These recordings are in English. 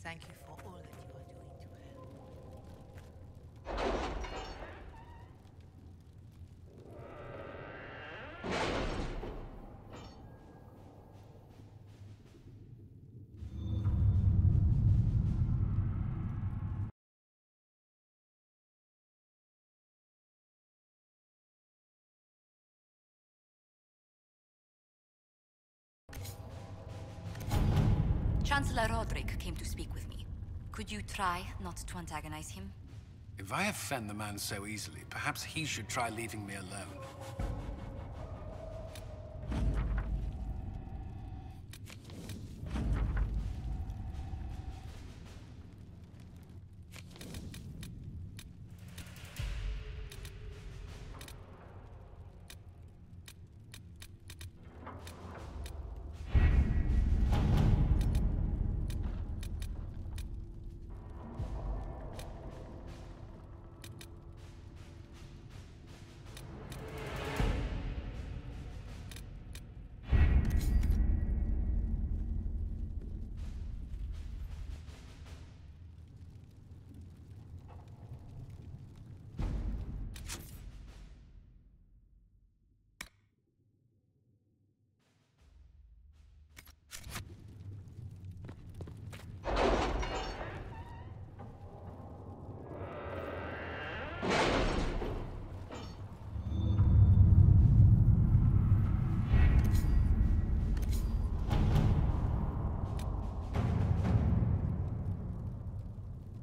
Thank you for all that you are doing to her. Chancellor Roderick came to speak with me. Could you try not to antagonize him? If I offend the man so easily, perhaps he should try leaving me alone.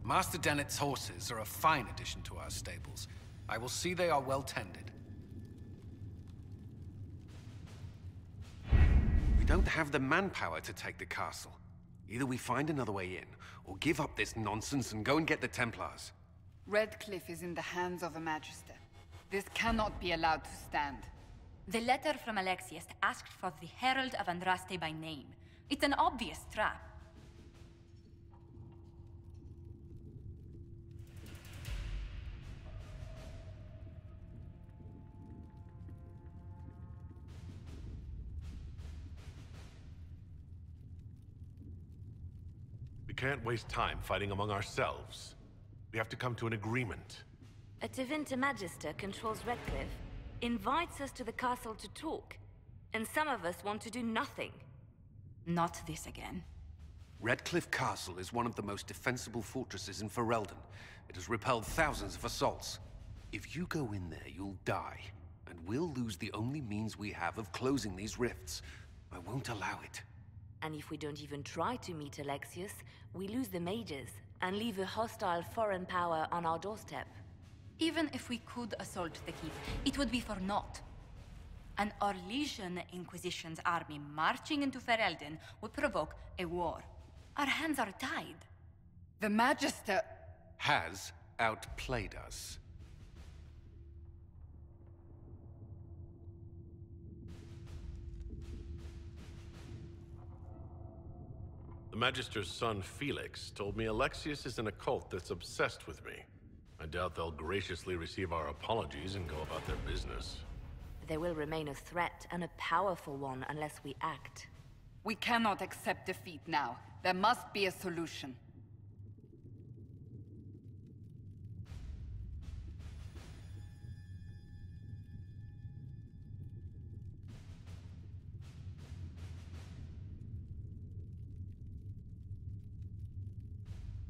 Master Dennett's horses are a fine addition to our stables. I will see they are well tended. We don't have the manpower to take the castle. Either we find another way in, or give up this nonsense and go and get the Templars. Redcliffe is in the hands of a Magister. This cannot be allowed to stand. The letter from Alexius asked for the Herald of Andraste by name. It's an obvious trap. We can't waste time fighting among ourselves. We have to come to an agreement. A Tevinter Magister controls Redcliffe, invites us to the castle to talk, and some of us want to do nothing. Not this again. Redcliffe Castle is one of the most defensible fortresses in Ferelden. It has repelled thousands of assaults. If you go in there, you'll die, and we'll lose the only means we have of closing these rifts. I won't allow it. And if we don't even try to meet Alexius, we lose the mages, and leave a hostile foreign power on our doorstep. Even if we could assault the keep, it would be for naught. An Orlesian Inquisition's army marching into Ferelden would provoke a war. Our hands are tied. The Magister... has outplayed us. The Magister's son, Felix, told me Alexius is in a cult that's obsessed with me. I doubt they'll graciously receive our apologies and go about their business. They will remain a threat, and a powerful one, unless we act. We cannot accept defeat now. There must be a solution.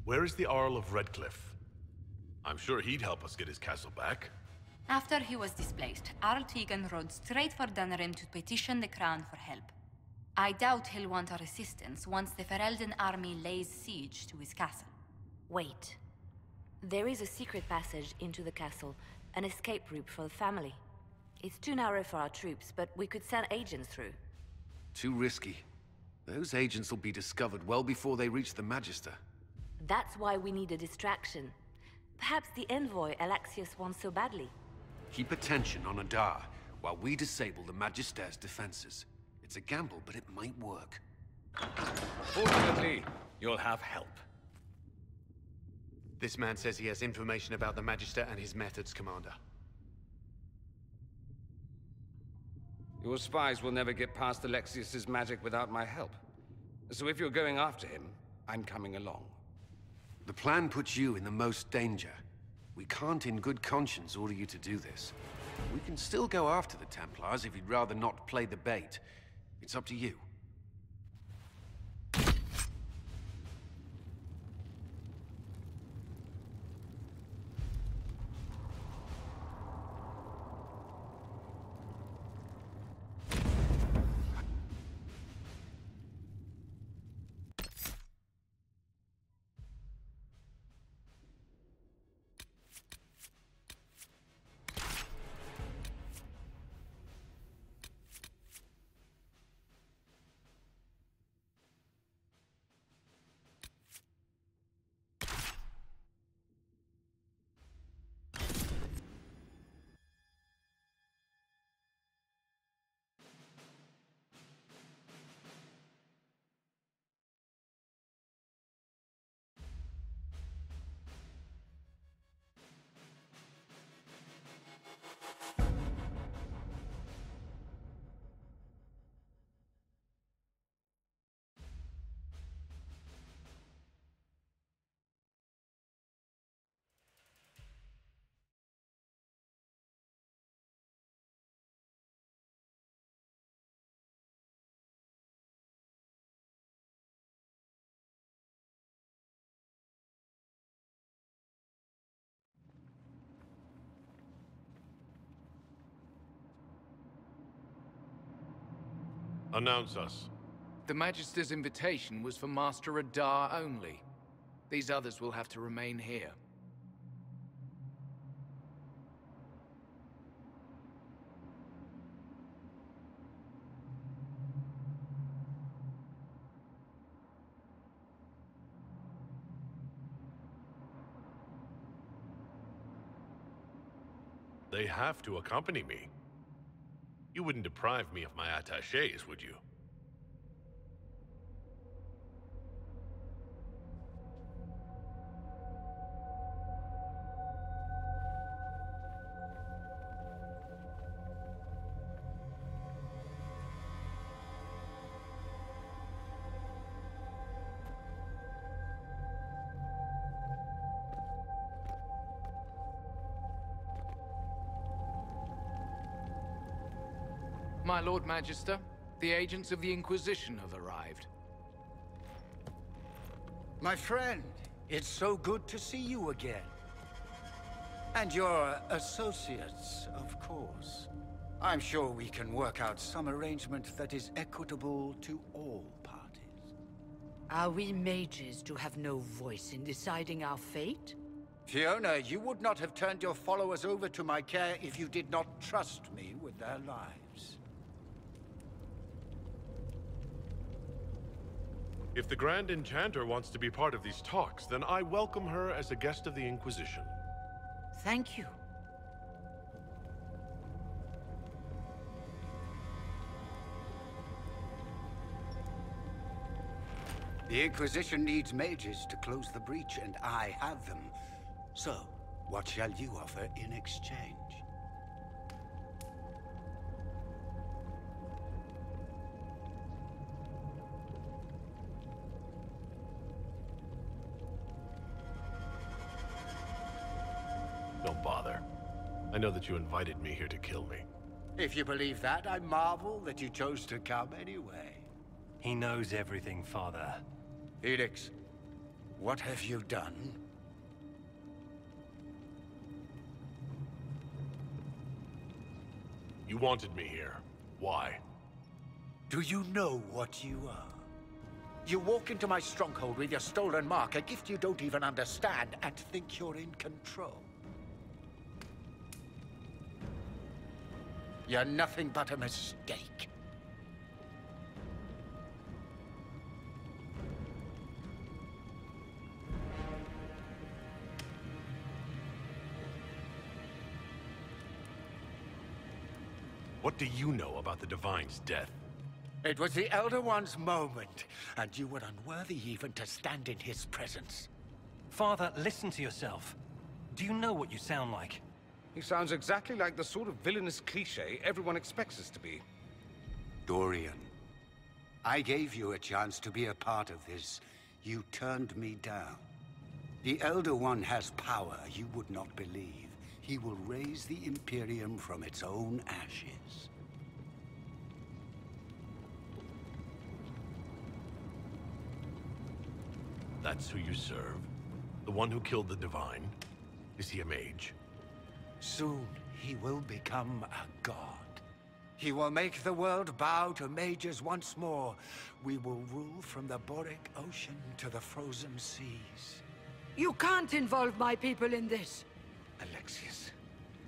Where is the Earl of Redcliffe? I'm sure he'd help us get his castle back. After he was displaced, Arl Tegan rode straight for Dunrim to petition the crown for help. I doubt he'll want our assistance once the Ferelden army lays siege to his castle. Wait. There is a secret passage into the castle, an escape route for the family. It's too narrow for our troops, but we could send agents through. Too risky. Those agents will be discovered well before they reach the Magister. That's why we need a distraction. Perhaps the envoy Alexius wants so badly. Keep attention on Adar, while we disable the Magister's defenses. It's a gamble, but it might work. Fortunately, you'll have help. This man says he has information about the Magister and his methods, Commander. Your spies will never get past Alexius's magic without my help. So if you're going after him, I'm coming along. The plan puts you in the most danger. We can't in good conscience order you to do this. We can still go after the Templars if you'd rather not play the bait. It's up to you. Announce us. The Magister's invitation was for Master Adar only. These others will have to remain here. They have to accompany me. You wouldn't deprive me of my attachés, would you? My Lord Magister, the agents of the Inquisition have arrived. My friend, it's so good to see you again. And your associates, of course. I'm sure we can work out some arrangement that is equitable to all parties. Are we mages to have no voice in deciding our fate? Fiona, you would not have turned your followers over to my care if you did not trust me with their lives. If the Grand Enchanter wants to be part of these talks, then I welcome her as a guest of the Inquisition. Thank you. The Inquisition needs mages to close the breach, and I have them. So, what shall you offer in exchange? Don't bother. I know that you invited me here to kill me. If you believe that, I marvel that you chose to come anyway. He knows everything, Father. Felix, what have you done? You wanted me here. Why? Do you know what you are? You walk into my stronghold with your stolen mark, a gift you don't even understand, and think you're in control. You're nothing but a mistake. What do you know about the Divine's death? It was the Elder One's moment, and you were unworthy even to stand in his presence. Father, listen to yourself. Do you know what you sound like? He sounds exactly like the sort of villainous cliché everyone expects us to be. Dorian, I gave you a chance to be a part of this. You turned me down. The Elder One has power you would not believe. He will raise the Imperium from its own ashes. That's who you serve? The one who killed the Divine? Is he a mage? Soon, he will become a god. He will make the world bow to mages once more. We will rule from the Boric Ocean to the frozen seas. You can't involve my people in this. Alexius,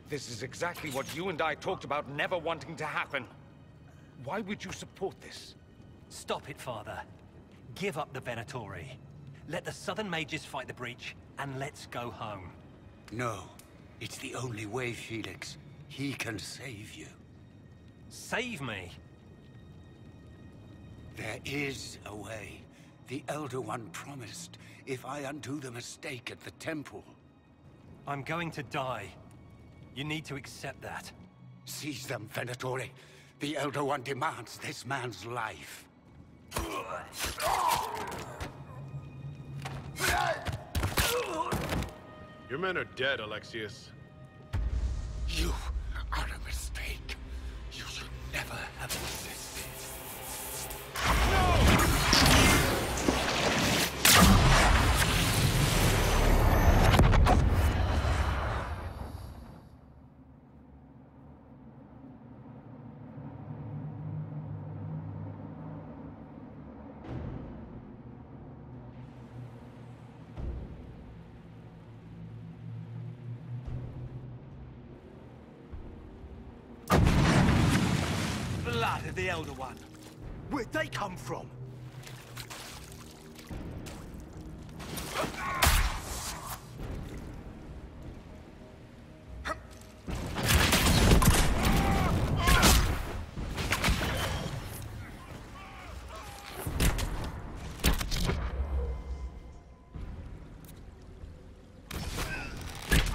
this is exactly what you and I talked about never wanting to happen. Why would you support this? Stop it, Father. Give up the Venatori. Let the Southern Mages fight the breach, and let's go home. No. It's the only way, Felix. He can save you. Save me? There is a way. The Elder One promised, if I undo the mistake at the temple. I'm going to die. You need to accept that. Seize them, Venatori. The Elder One demands this man's life. Your men are dead, Alexius. You are a mistake. You should never have existed. Blood of the Elder One. Where'd they come from?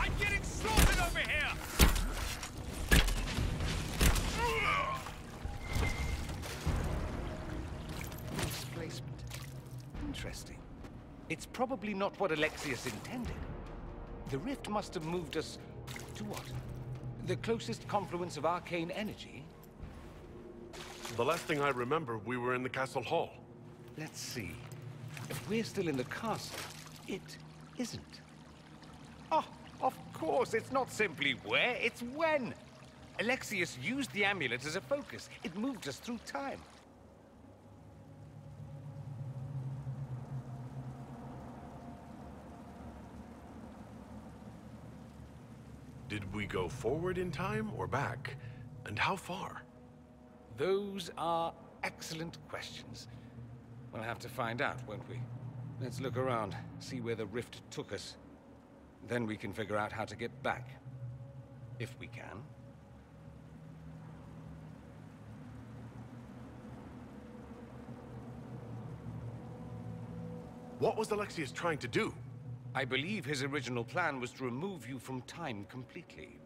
I'm getting slaughtered over here! Displacement. Interesting. It's probably not what Alexius intended. The rift must have moved us to what? The closest confluence of arcane energy? The last thing I remember, we were in the castle hall. Let's see. If we're still in the castle, it isn't. Oh, of course, it's not simply where, it's when. Alexius used the amulet as a focus. It moved us through time. Did we go forward in time or back? And how far? Those are excellent questions. We'll have to find out, won't we? Let's look around, see where the rift took us. Then we can figure out how to get back. If we can. What was Alexius trying to do? I believe his original plan was to remove you from time completely.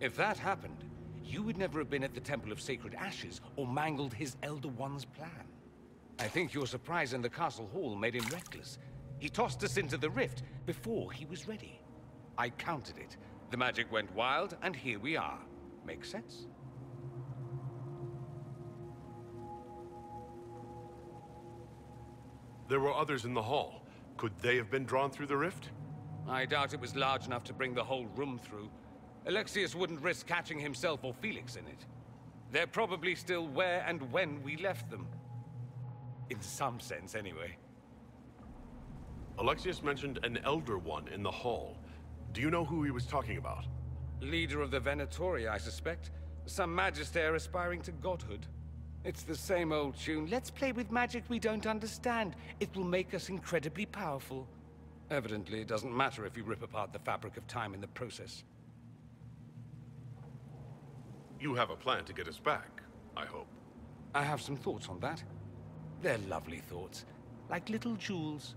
If that happened, you would never have been at the Temple of Sacred Ashes or mangled his Elder One's plan. I think your surprise in the castle hall made him reckless. He tossed us into the rift before he was ready. I counted it. The magic went wild, and here we are. Makes sense? There were others in the hall. Could they have been drawn through the rift? I doubt it was large enough to bring the whole room through. Alexius wouldn't risk catching himself or Felix in it. They're probably still where and when we left them. In some sense, anyway. Alexius mentioned an Elder One in the hall. Do you know who he was talking about? Leader of the Venatori, I suspect. Some magister aspiring to godhood. It's the same old tune. Let's play with magic we don't understand. It will make us incredibly powerful. Evidently, it doesn't matter if you rip apart the fabric of time in the process. You have a plan to get us back, I hope. I have some thoughts on that. They're lovely thoughts, like little jewels.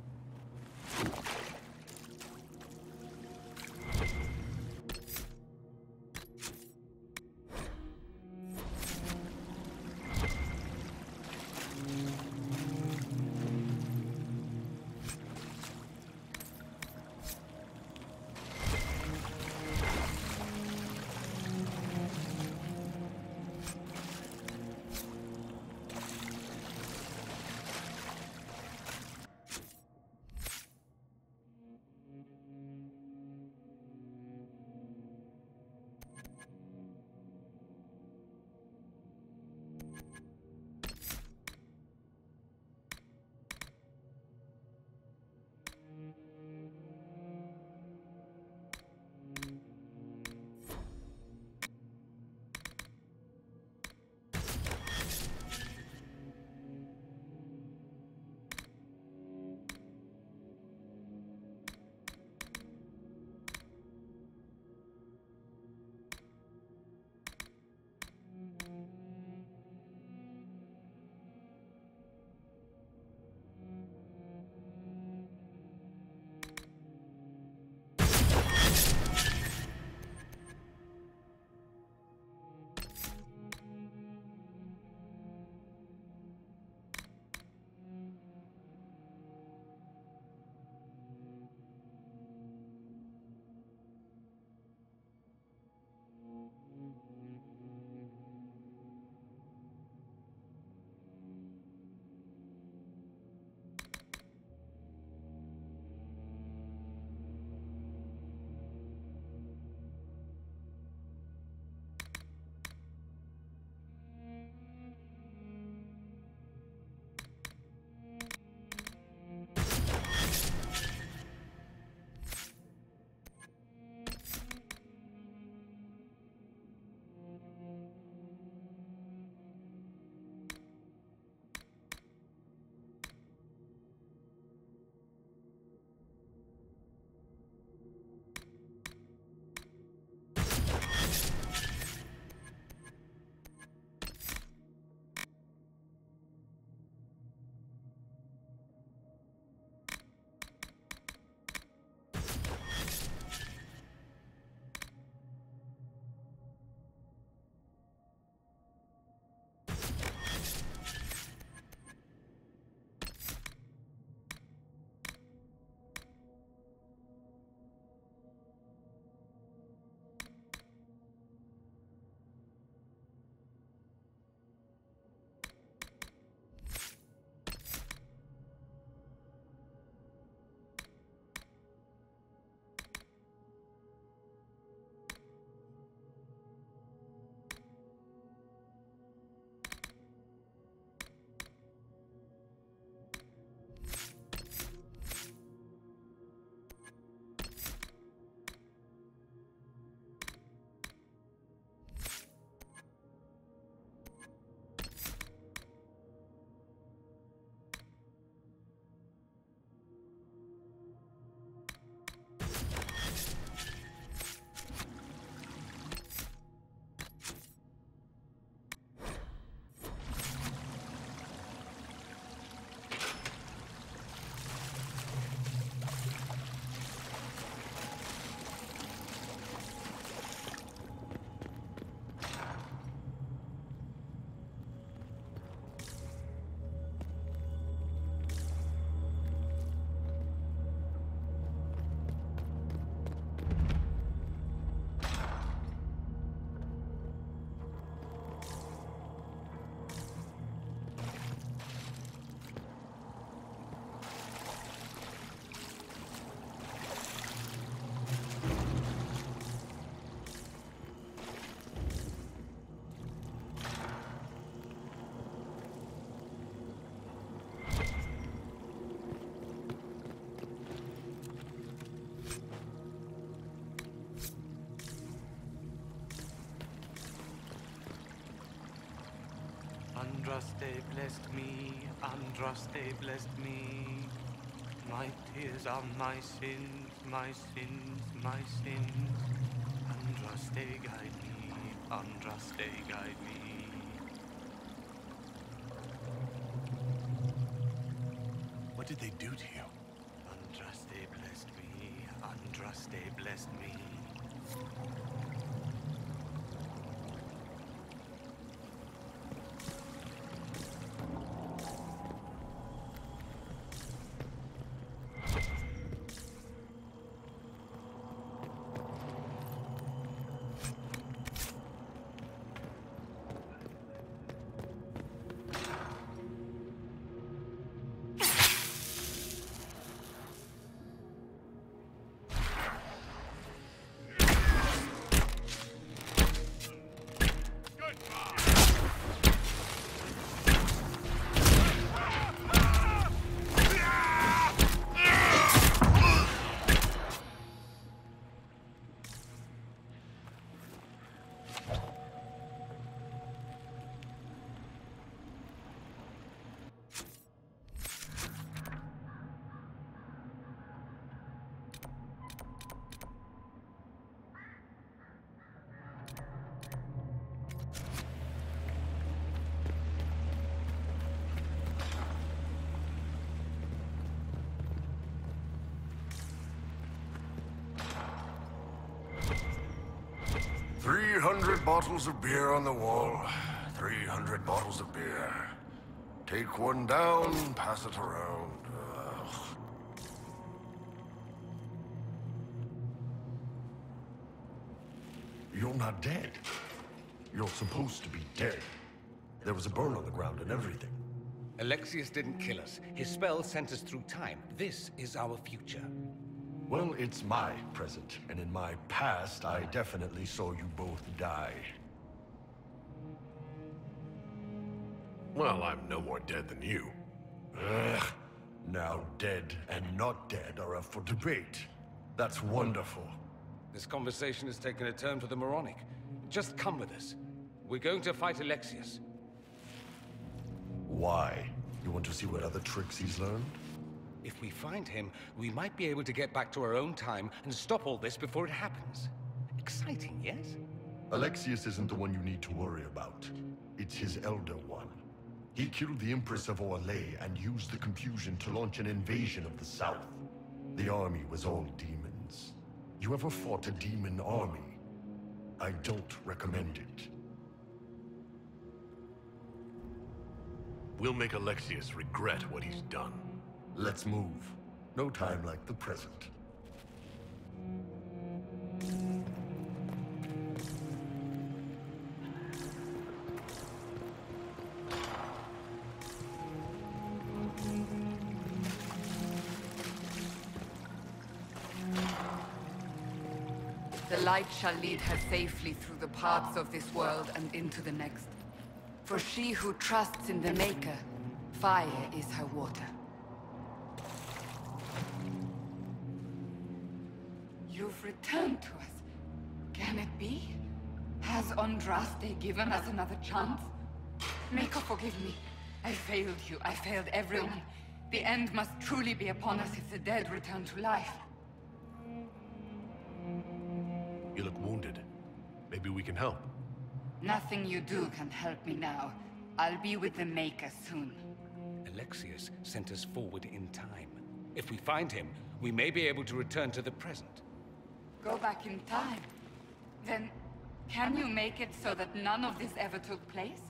Andraste blessed me, Andraste blessed me. My tears are my sins, my sins, my sins. Andraste guide me, Andraste guide me. What did they do to you? Andraste blessed me, Andraste blessed me. Bottles of beer on the wall. 300 bottles of beer. Take one down, pass it around. Ugh. You're not dead. You're supposed to be dead. There was a burn on the ground and everything. Alexius didn't kill us. His spell sent us through time. This is our future. Well, it's my present, and in my past, I definitely saw you both die. Well, I'm no more dead than you. Ugh. Now dead and not dead are up for debate. That's wonderful. This conversation has taken a turn for the moronic. Just come with us. We're going to fight Alexius. Why? You want to see what other tricks he's learned? If we find him, we might be able to get back to our own time and stop all this before it happens. Exciting, yes? Alexius isn't the one you need to worry about. It's his Elder One. He killed the Empress of Orlais and used the confusion to launch an invasion of the South. The army was all demons. You ever fought a demon army? I don't recommend it. We'll make Alexius regret what he's done. Let's move. No time like the present. The light shall lead her safely through the paths of this world and into the next. For she who trusts in the Maker, fire is her water. You've returned to us. Can it be? Has Andraste given us another chance? Maker, forgive me. I failed you. I failed everyone. The end must truly be upon us if the dead return to life. You look wounded. Maybe we can help. Nothing you do can help me now. I'll be with the Maker soon. Alexius sent us forward in time. If we find him, we may be able to return to the present. Go back in time? Then, can you make it so that none of this ever took place?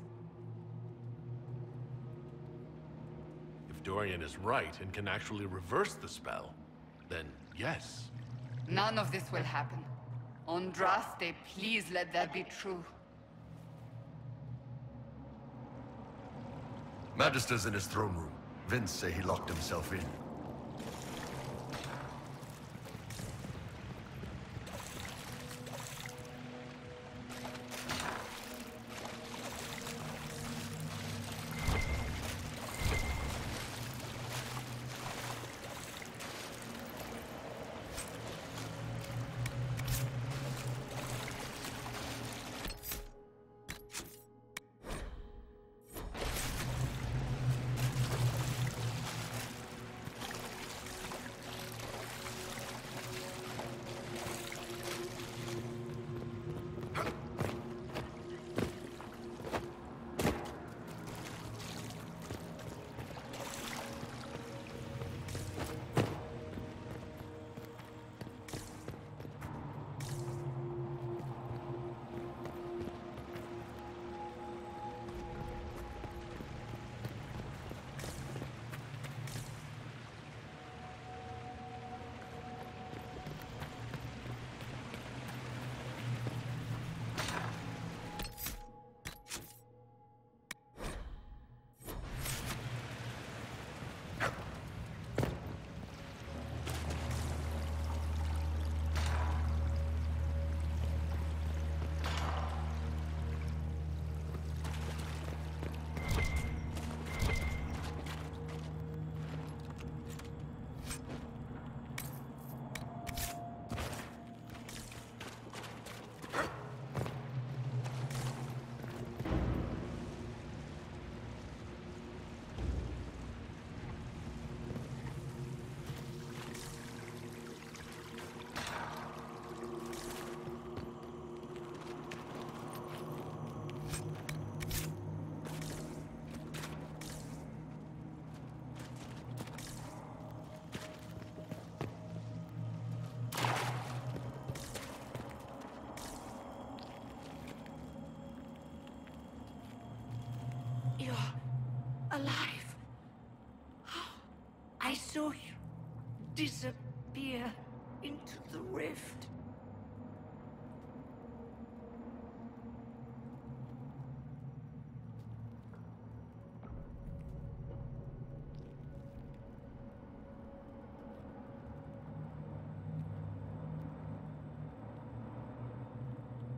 If Dorian is right and can actually reverse the spell, then yes. None of this will happen. Andraste, please let that be true. Magister's in his throne room. Vince say he locked himself in. disappear into the rift.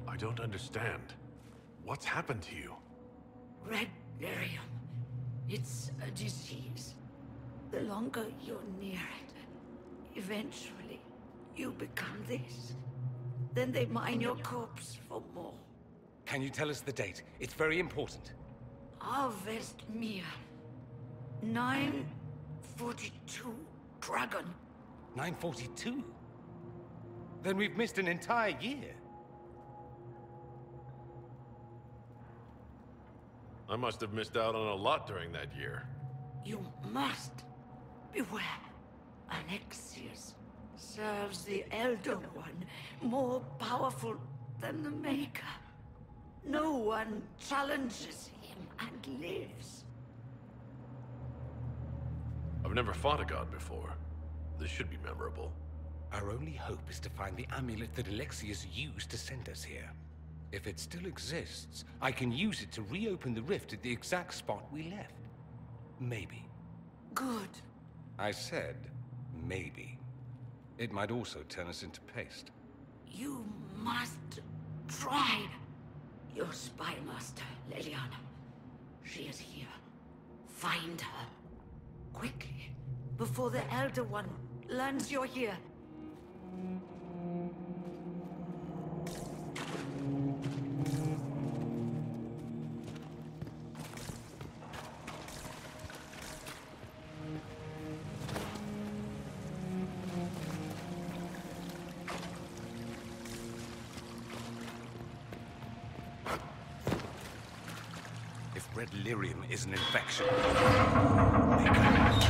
I don't understand. What's happened to you? Red lyrium. It's a disease. The longer you're near it, eventually you become this. Then they mine your corpse for more. Can you tell us the date? It's very important. Harvest Mia. 942 Dragon. 942? Then we've missed an entire year. I must have missed out on a lot during that year. You must beware. Alexius serves the Elder One, more powerful than the Maker. No one challenges him and lives. I've never fought a god before. This should be memorable. Our only hope is to find the amulet that Alexius used to send us here. If it still exists, I can use it to reopen the rift at the exact spot we left. Maybe. Good. I said, maybe. It might also turn us into paste. You must try. Your spy master, Leliana. She is here. Find her. Quickly. Before the Elder One learns you're here. Red lyrium is an infection.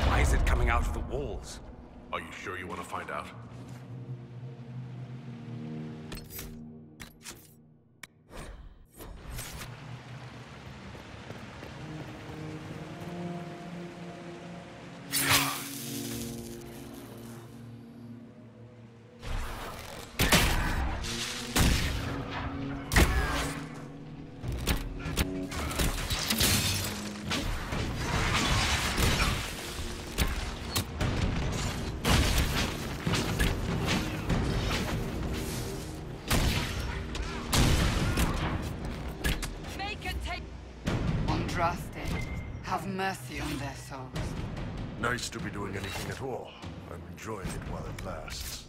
Why is it coming out of the walls? Are you sure you want to find out? Have mercy on their souls. Nice to be doing anything at all. I'm enjoying it while it lasts.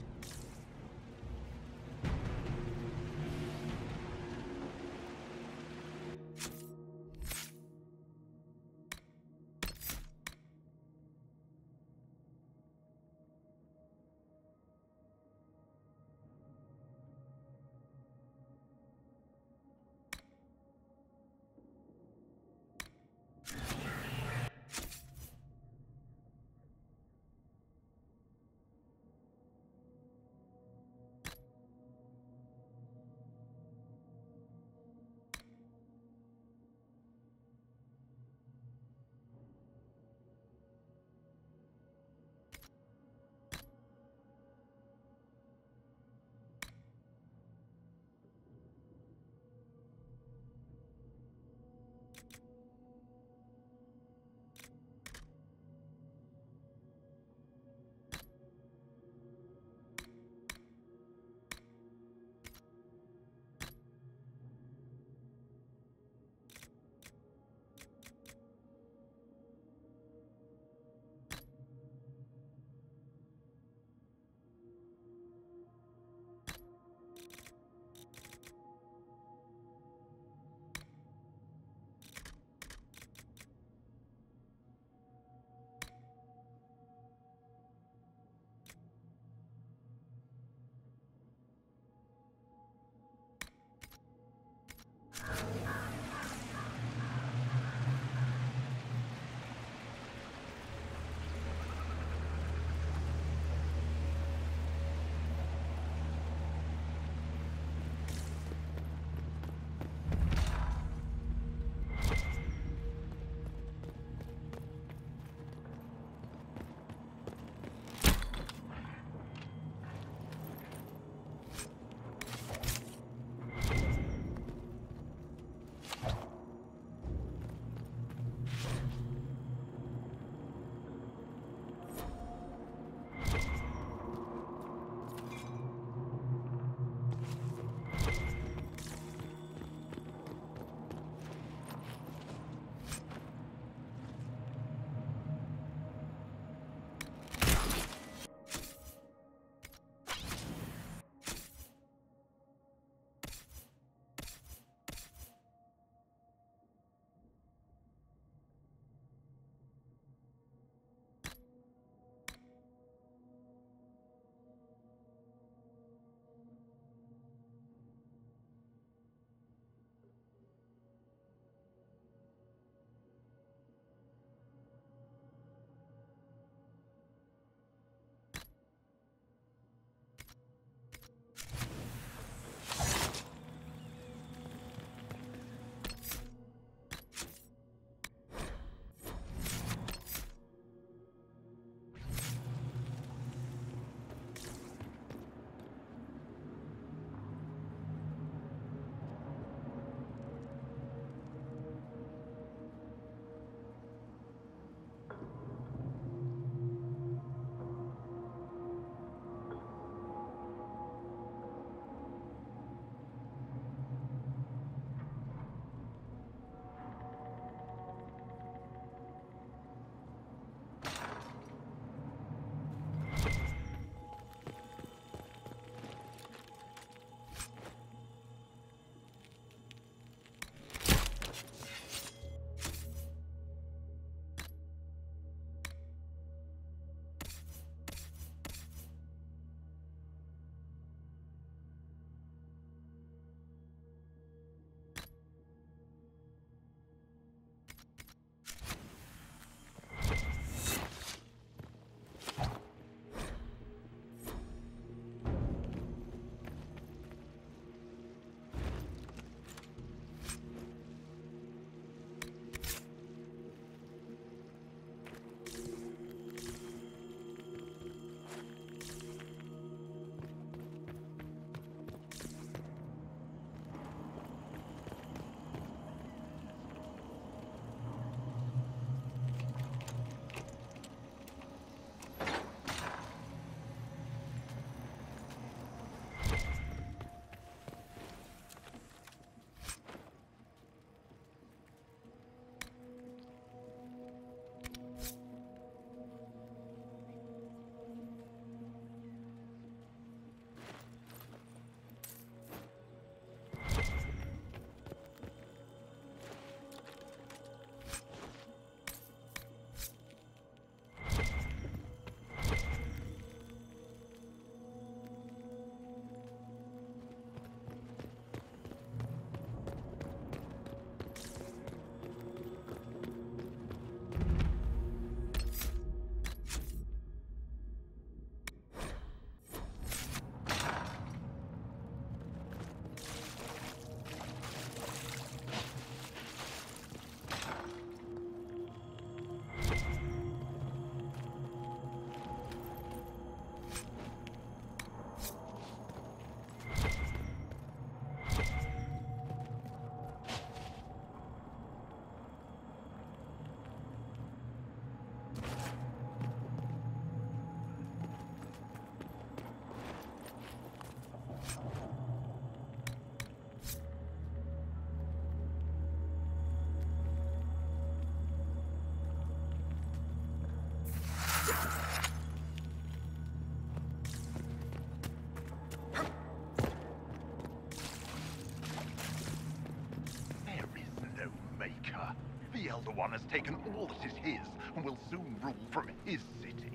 One has taken all that is his, and will soon rule from his city.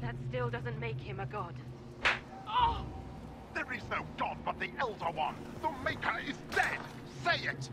That still doesn't make him a god. Oh! There is no god but the Elder One! The Maker is dead! Say it!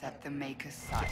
At the Maker's side.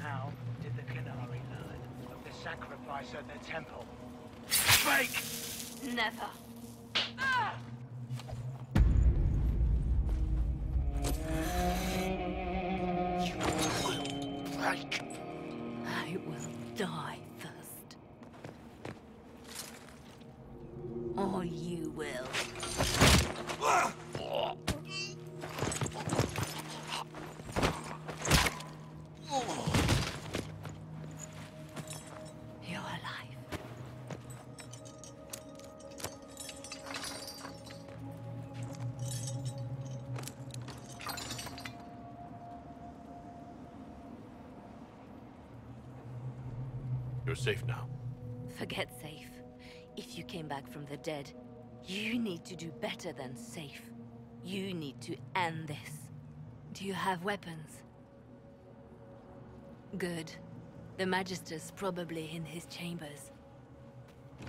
How did the Canary learn of the sacrifice at the temple? Fake! Never. You will break. I will die first. Or you will. You're alive. You're safe now. Forget safe. If you came back from the dead, you need to do better than safe. You need to end this. Do you have weapons? Good. The Magister's probably in his chambers.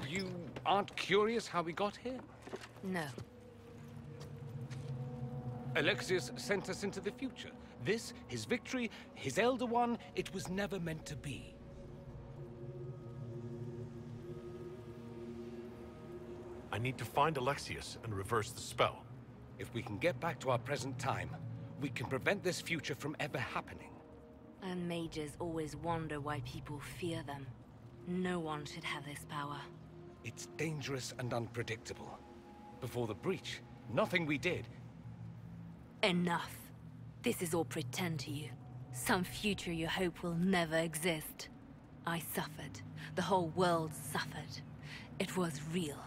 You aren't curious how we got here? No. Alexius sent us into the future. This, his victory, his Elder One, it was never meant to be. I need to find Alexius and reverse the spell. If we can get back to our present time, we can prevent this future from ever happening. And mages always wonder why people fear them. No one should have this power. It's dangerous and unpredictable. Before the breach, nothing we did. Enough. This is all pretend to you. Some future you hope will never exist. I suffered. The whole world suffered. It was real.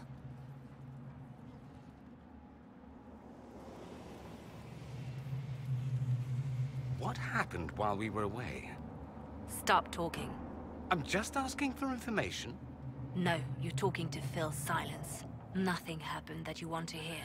What happened while we were away? Stop talking. I'm just asking for information. No, you're talking to fill silence. Nothing happened that you want to hear.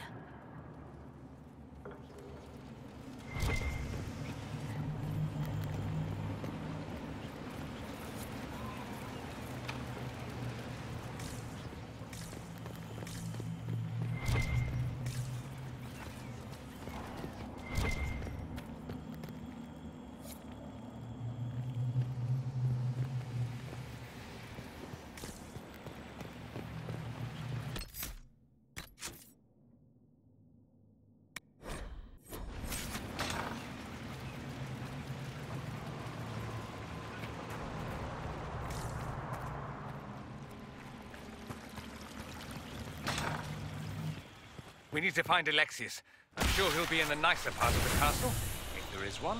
We need to find Alexius. I'm sure he'll be in the nicer part of the castle, if there is one.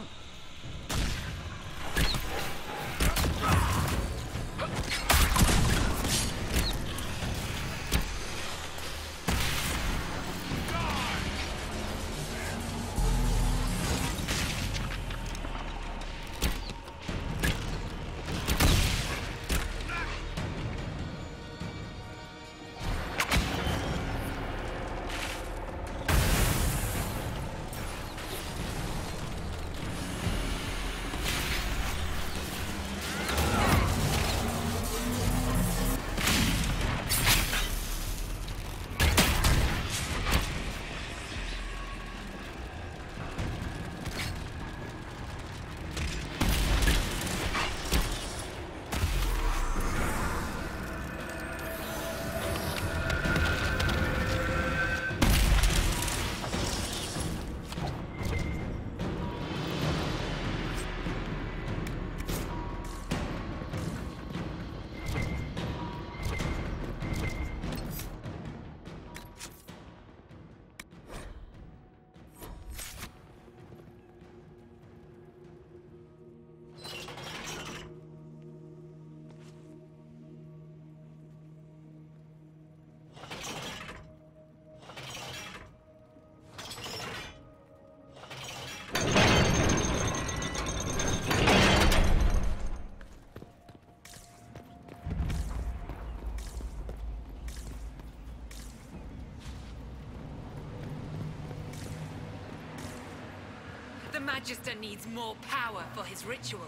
The Magister needs more power for his rituals.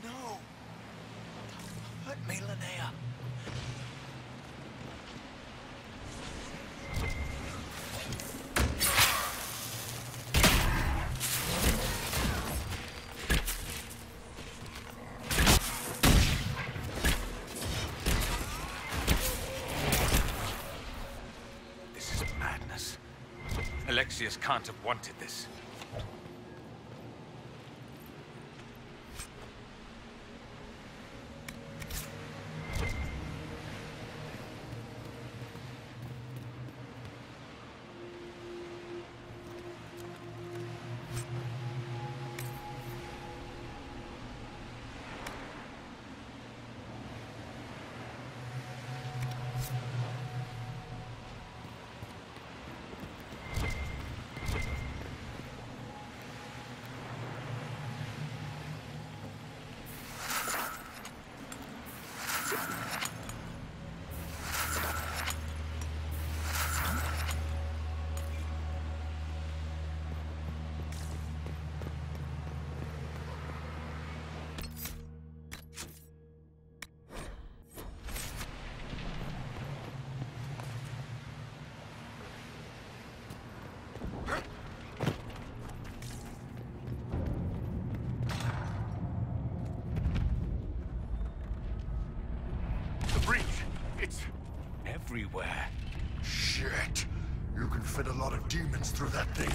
No! Don't hurt me, Linnea. This is madness. Alexius can't have wanted this. Everywhere. Shit! You can fit a lot of demons through that thing.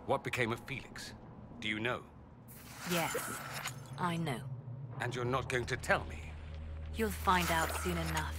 What became of Felix? Do you know? Yes, I know. And you're not going to tell me? You'll find out soon enough.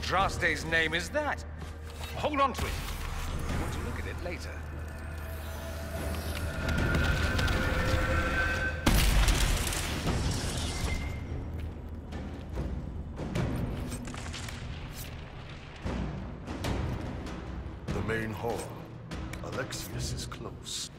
Andraste's name is that? Hold on to it. I want to look at it later. The main hall. Alexius is close.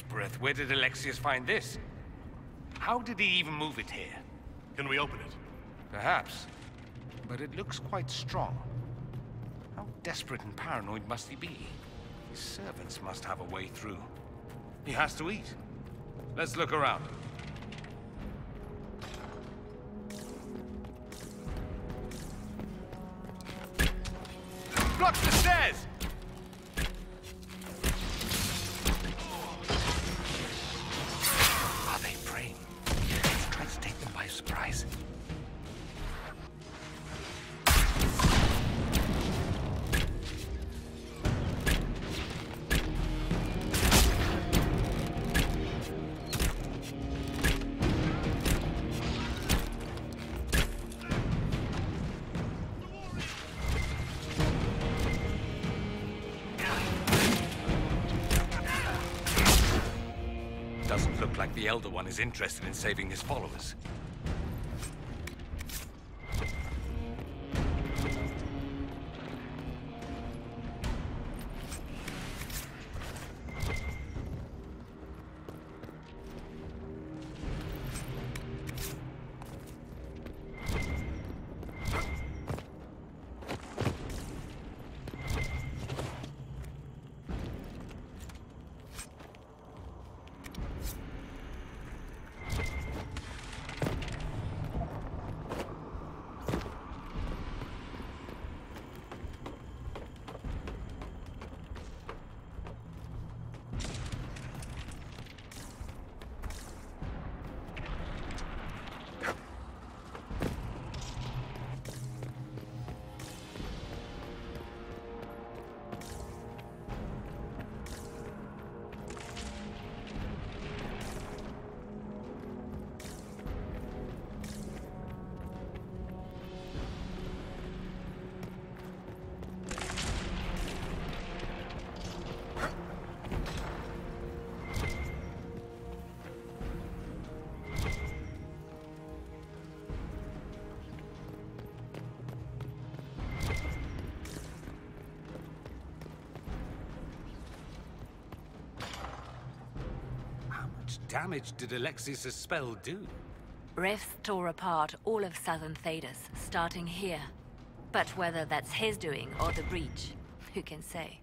Breath. Where did Alexius find this? How did he even move it here? Can we open it? Perhaps. But it looks quite strong. How desperate and paranoid must he be? His servants must have a way through. He has to eat. Let's look around. Block the stairs! Surprise. doesn't look like the Elder One is interested in saving his followers. Damage did Alexius' spell do? Rifts tore apart all of southern Thedas, starting here. But whether that's his doing or the breach, who can say?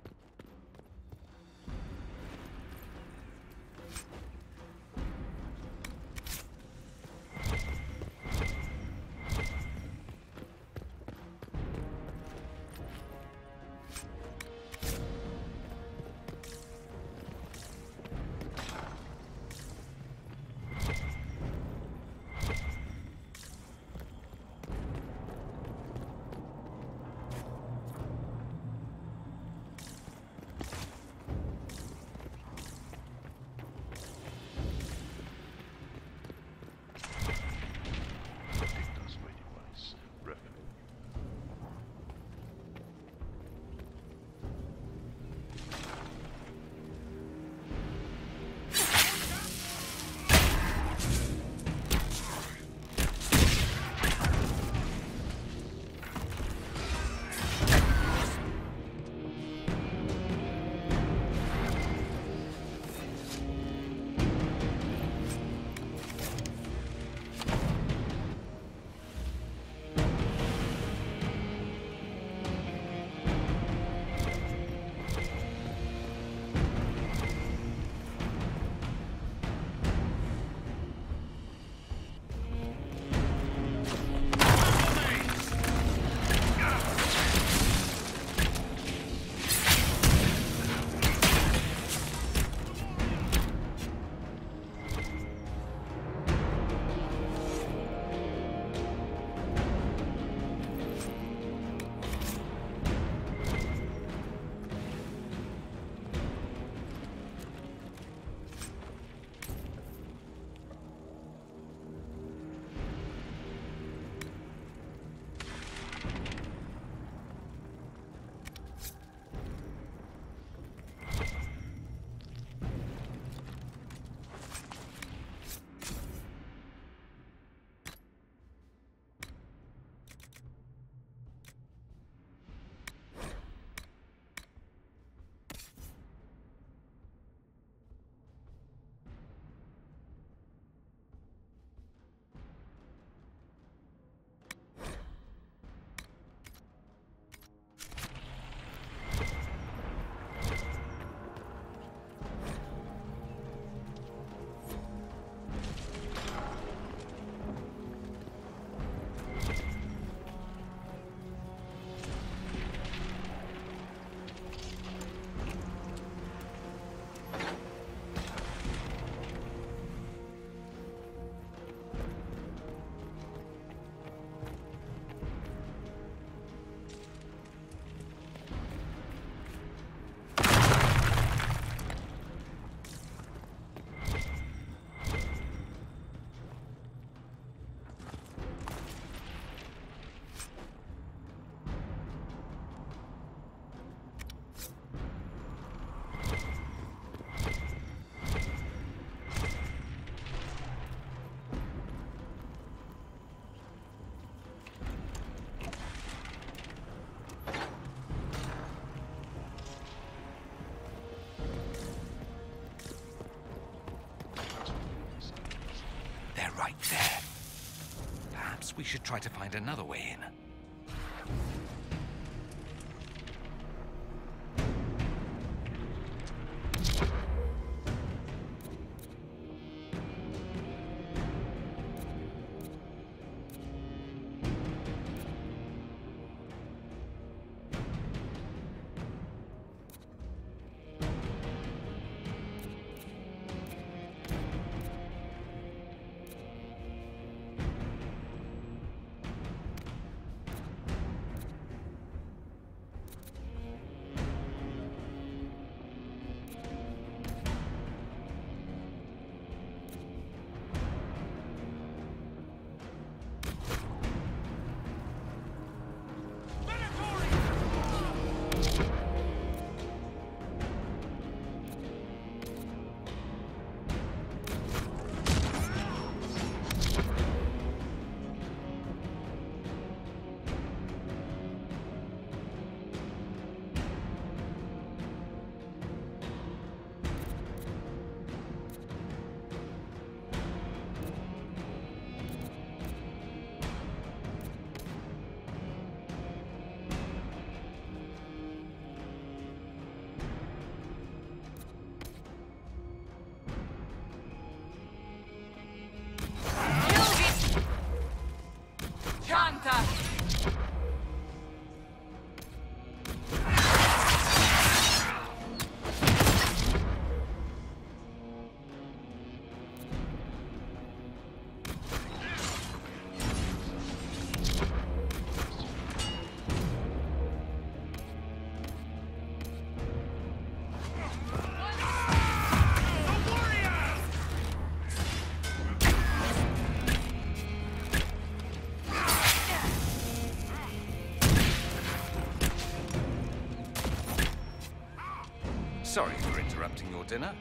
we should try to find another way in. Sorry for interrupting your dinner.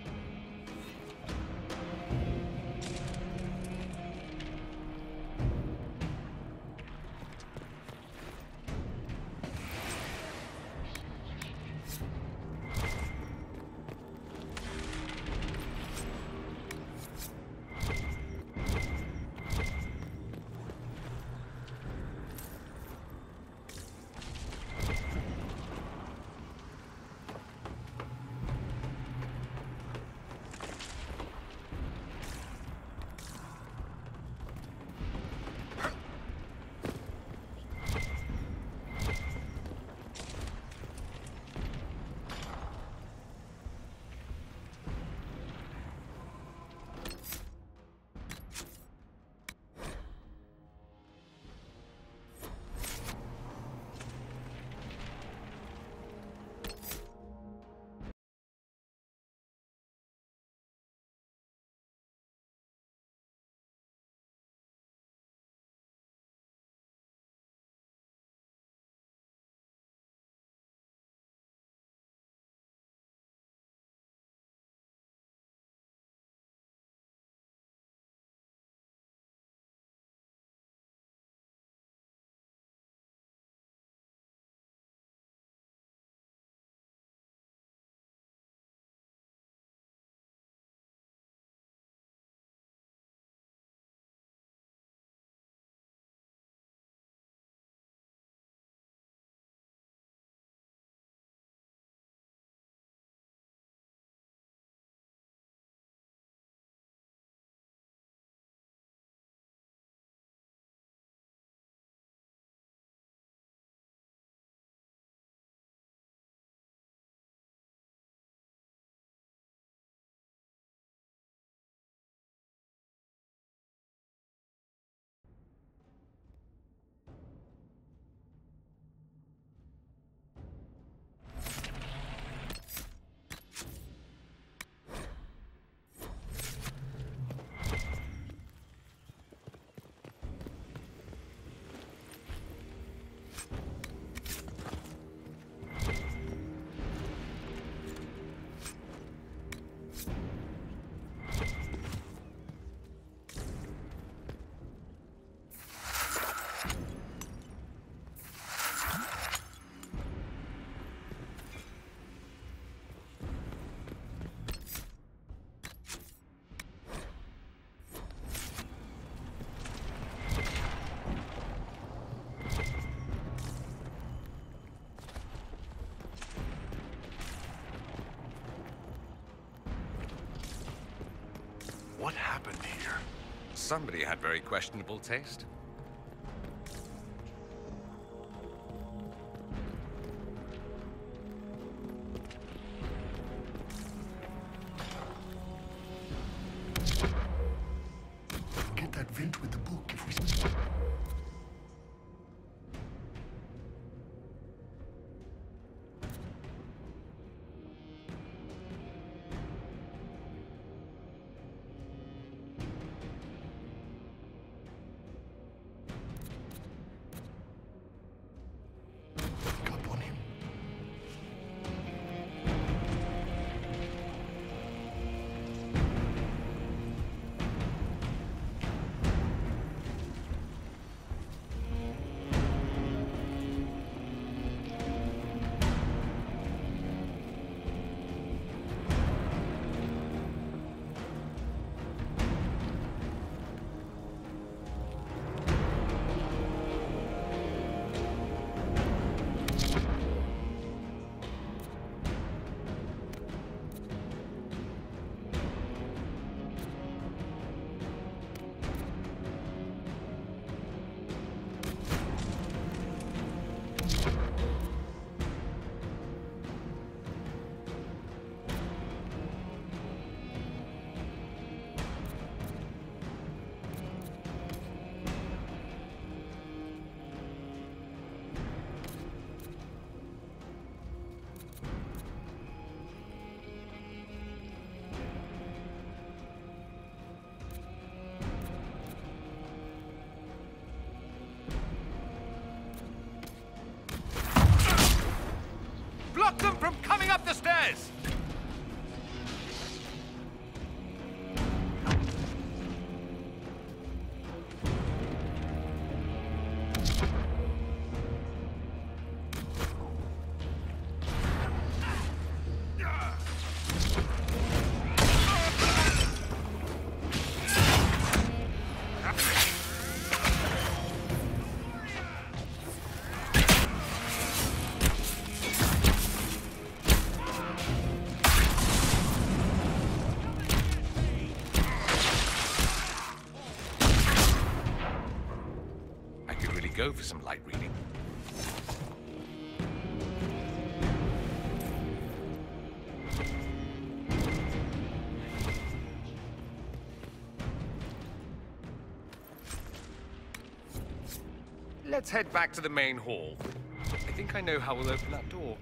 What happened here? Somebody had very questionable taste. Get that vent with the book if we... Block them from coming up the stairs! Go for some light reading. Let's head back to the main hall. I think I know how we'll open that door.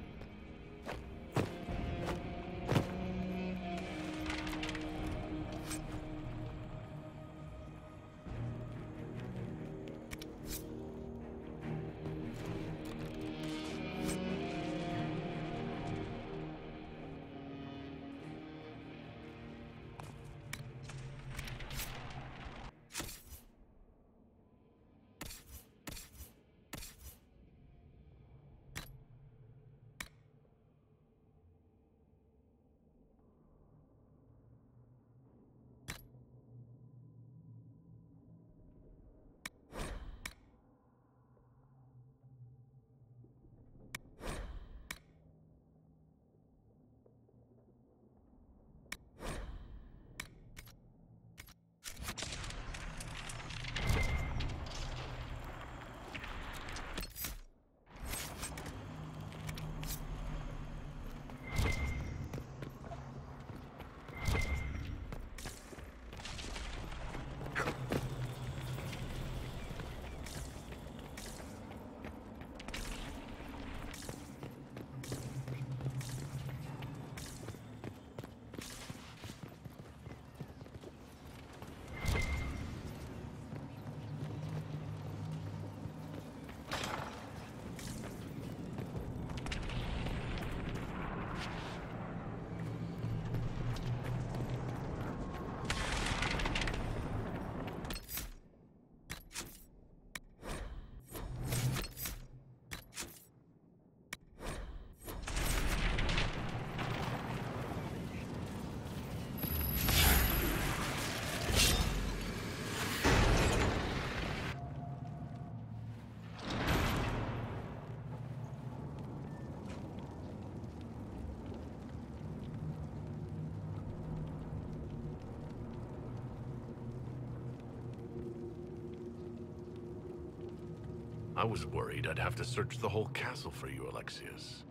I was worried I'd have to search the whole castle for you, Alexius.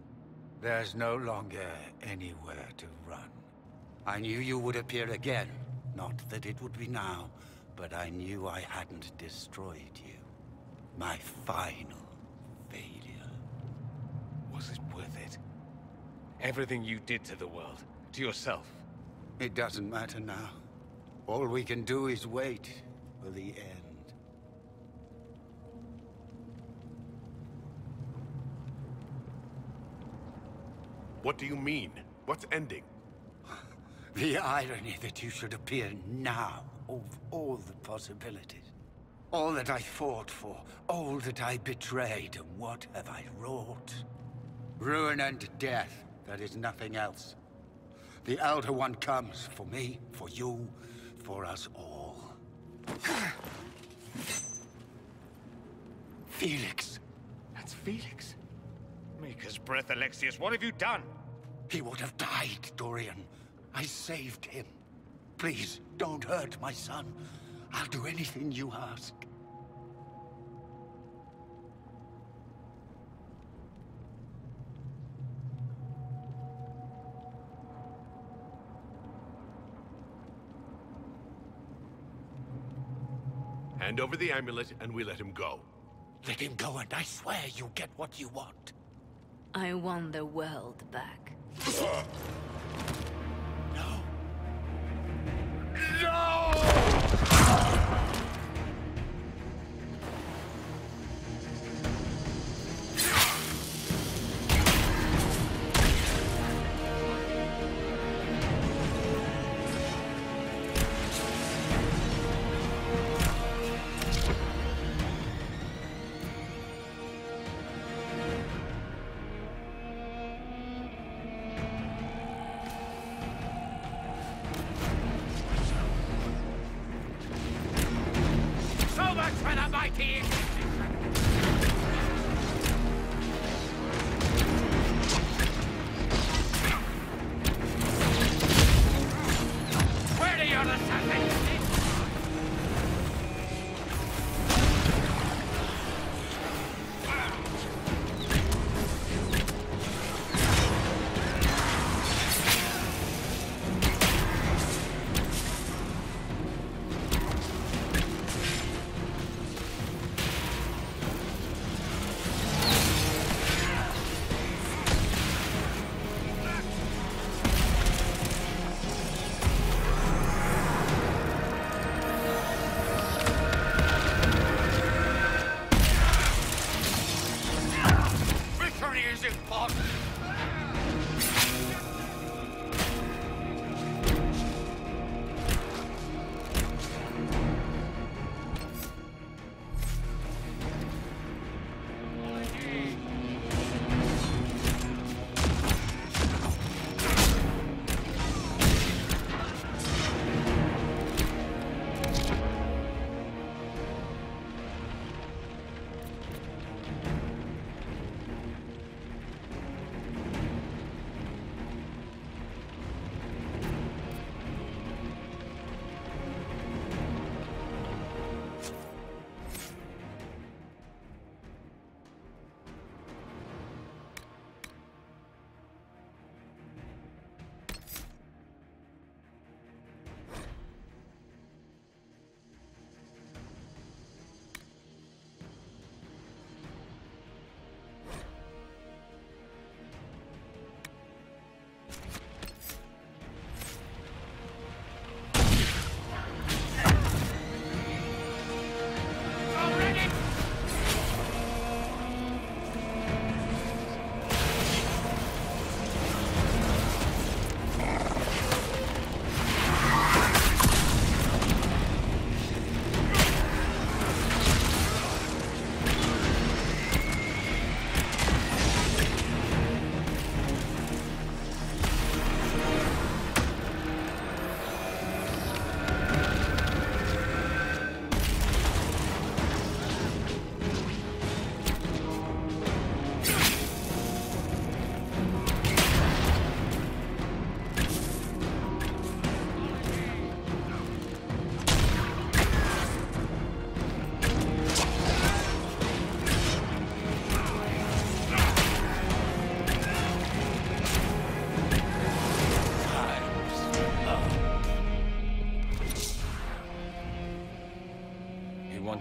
There's no longer anywhere to run. I knew you would appear again. Not that it would be now, but I knew I hadn't destroyed you. My final failure. Was it worth it? Everything you did to the world, to yourself. It doesn't matter now. All we can do is wait for the end. What do you mean? What's ending? The irony that you should appear now, of all the possibilities. All that I fought for, all that I betrayed, and what have I wrought? Ruin and death, that is nothing else. The Elder One comes for me, for you, for us all. Felix. That's Felix. Maker's breath, Alexius, what have you done? He would have died, Dorian. I saved him. Please, don't hurt my son. I'll do anything you ask. Hand over the amulet and we let him go. Let him go and I swear you'll get what you want. I want the world back.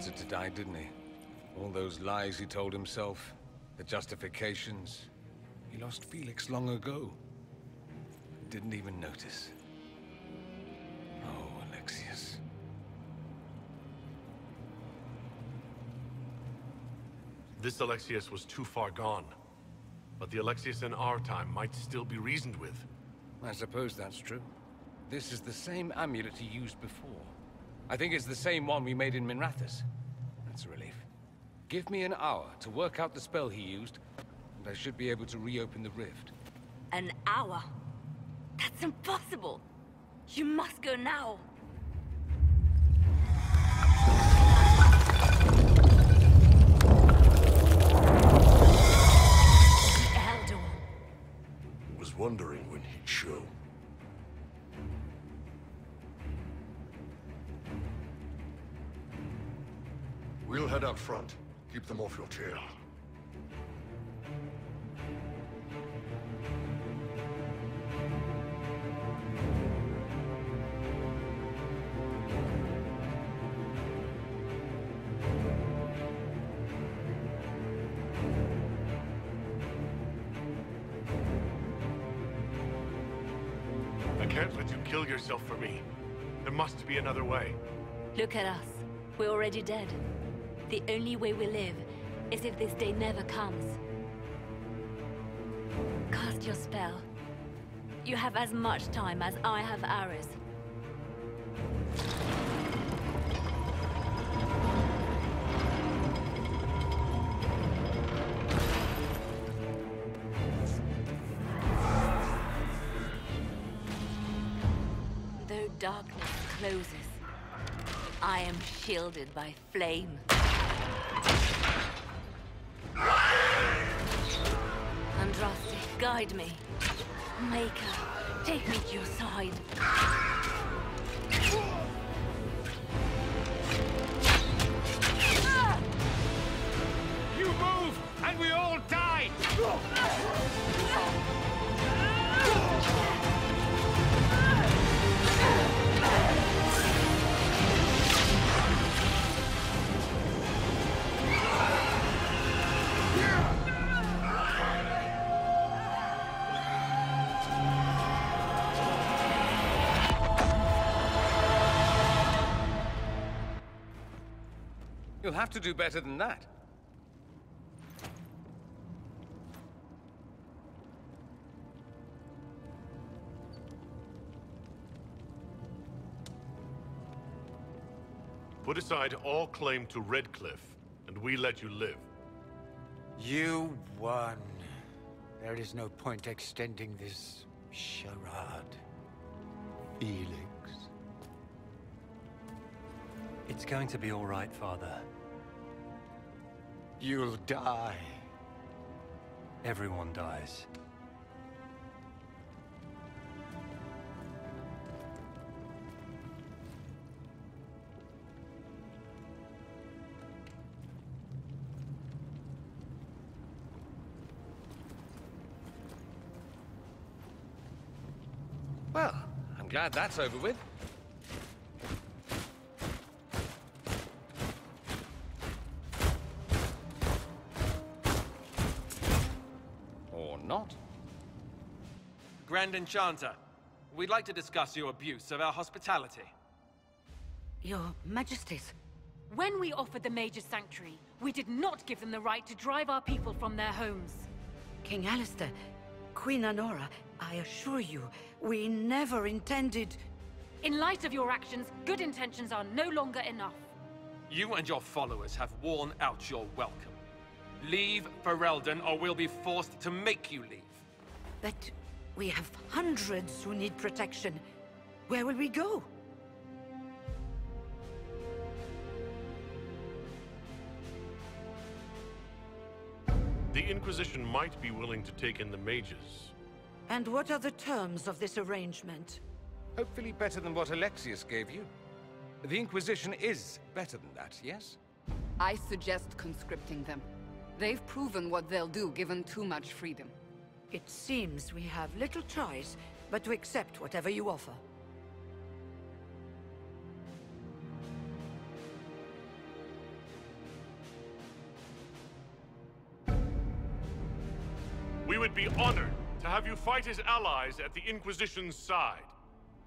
wanted to die, didn't he? All those lies he told himself, the justifications. He lost Felix long ago. Didn't even notice. Oh, Alexius. This Alexius was too far gone. But the Alexius in our time might still be reasoned with. I suppose that's true. This is the same amulet he used before. I think it's the same one we made in Minrathous. That's a relief. Give me an hour to work out the spell he used, and I should be able to reopen the rift. An hour? That's impossible! You must go now! Was wondering when he'd show. We'll head out front. Keep them off your tail. I can't let you kill yourself for me. There must be another way. Look at us. We're already dead. The only way we live is if this day never comes. Cast your spell. You have as much time as I have hours. Though darkness closes, I am shielded by flame. Andraste, guide me. Maker, take me to your side. You move, and we all die! You'll have to do better than that. Put aside all claim to Redcliffe, and we let you live. You won. There is no point extending this charade. Felix. It's going to be all right, Father. You'll die. Everyone dies. Well, I'm glad that's over with. Or not. Grand Enchanter, we'd like to discuss your abuse of our hospitality. Your Majesties. When we offered the Mage's Sanctuary, we did not give them the right to drive our people from their homes. King Alistair, Queen Anora, I assure you, we never intended... In light of your actions, good intentions are no longer enough. You and your followers have worn out your welcome. Leave Ferelden, or we'll be forced to make you leave. But we have hundreds who need protection. Where will we go? The Inquisition might be willing to take in the mages. And what are the terms of this arrangement? Hopefully better than what Alexius gave you. The Inquisition is better than that, yes? I suggest conscripting them. They've proven what they'll do given too much freedom. It seems we have little choice but to accept whatever you offer. would be honored to have you fight as allies at the Inquisition's side.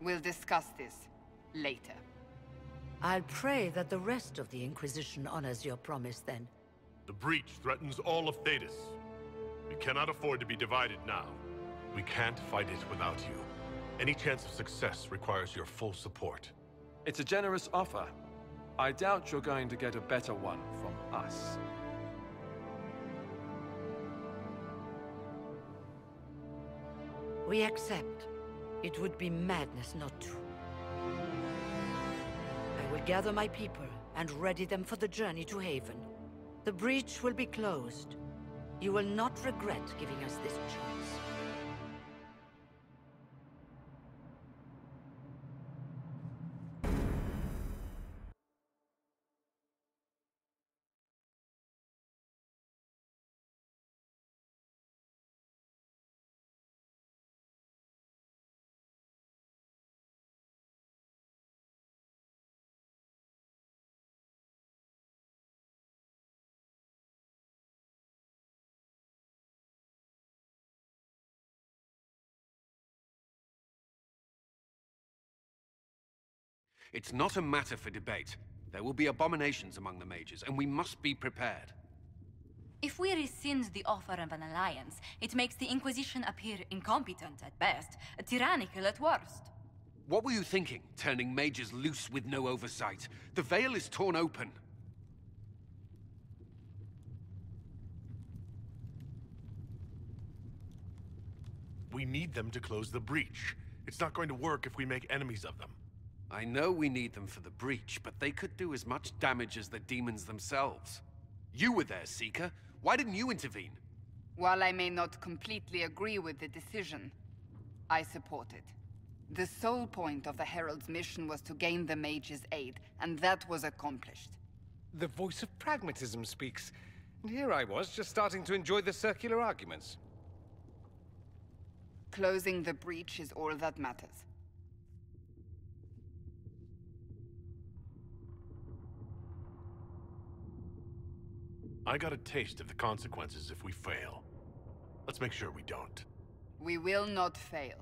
We'll discuss this later. I'll pray that the rest of the Inquisition honors your promise then. The breach threatens all of Thedas. We cannot afford to be divided now. We can't fight it without you. Any chance of success requires your full support. It's a generous offer. I doubt you're going to get a better one from us. We accept. It would be madness not to. I will gather my people and ready them for the journey to Haven. The breach will be closed. You will not regret giving us this chance. It's not a matter for debate. There will be abominations among the mages, and we must be prepared. If we rescind the offer of an alliance, it makes the Inquisition appear incompetent at best, tyrannical at worst. What were you thinking, turning mages loose with no oversight? The veil is torn open. We need them to close the breach. It's not going to work if we make enemies of them. I know we need them for the breach, but they could do as much damage as the demons themselves. You were there, Seeker. Why didn't you intervene? While I may not completely agree with the decision, I support it. The sole point of the Herald's mission was to gain the mage's aid, and that was accomplished. The voice of pragmatism speaks. And here I was, just starting to enjoy the circular arguments. Closing the breach is all that matters. I got a taste of the consequences if we fail. Let's make sure we don't. We will not fail.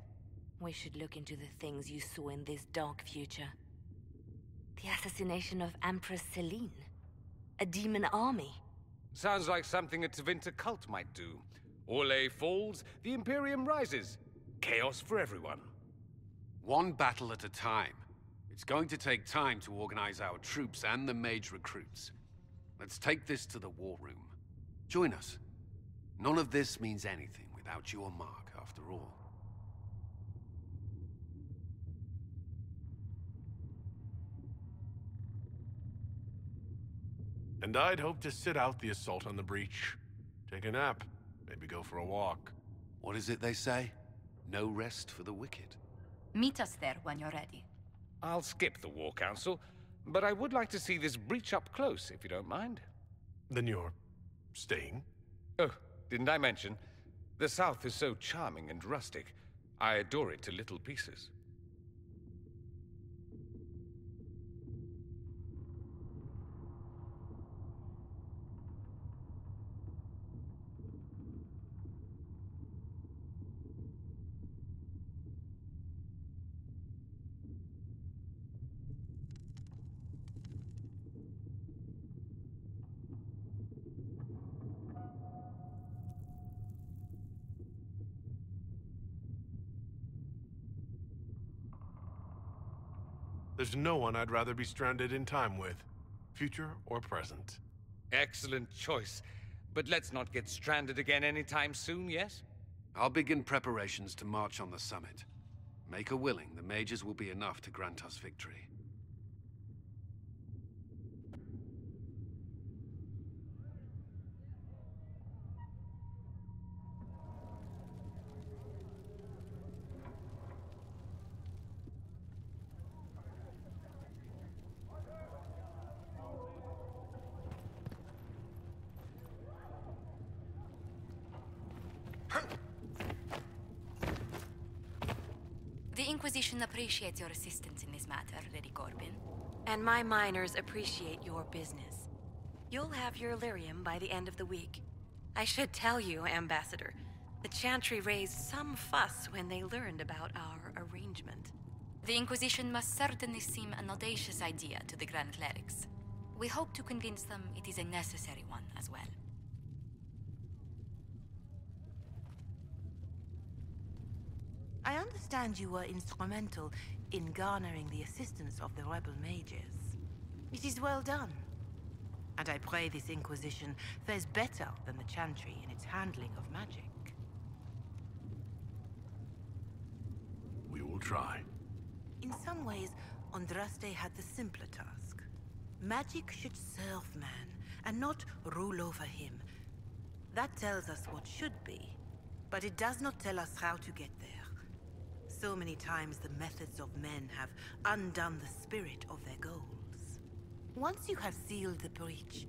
We should look into the things you saw in this dark future. The assassination of Empress Celine. A demon army. Sounds like something a Tevinter cult might do. Orlais falls, the Imperium rises. Chaos for everyone. One battle at a time. It's going to take time to organize our troops and the mage recruits. Let's take this to the war room. Join us. None of this means anything without your mark, after all. And I'd hope to sit out the assault on the breach. Take a nap. Maybe go for a walk. What is it they say? No rest for the wicked. Meet us there when you're ready. I'll skip the War Council, but I would like to see this breach up close, if you don't mind. Then you're staying? Oh, didn't I mention? The South is so charming and rustic. I adore it to little pieces. There's no one I'd rather be stranded in time with, future or present. Excellent choice. But let's not get stranded again anytime soon, yes? I'll begin preparations to march on the summit. Make her willing, the mages will be enough to grant us victory. The Inquisition appreciates your assistance in this matter, Lady Corbin. And my miners appreciate your business. You'll have your lyrium by the end of the week. I should tell you, Ambassador, The Chantry raised some fuss when they learned about our arrangement. The Inquisition must certainly seem an audacious idea to the Grand Clerics. We hope to convince them it is a necessary one as well. I understand you were instrumental in garnering the assistance of the rebel mages. It is well done. And I pray this Inquisition fares better than the Chantry in its handling of magic. We will try. In some ways, Andraste had the simpler task. Magic should serve man, and not rule over him. That tells us what should be, but it does not tell us how to get there. So many times the methods of men have undone the spirit of their goals. Once you have sealed the breach,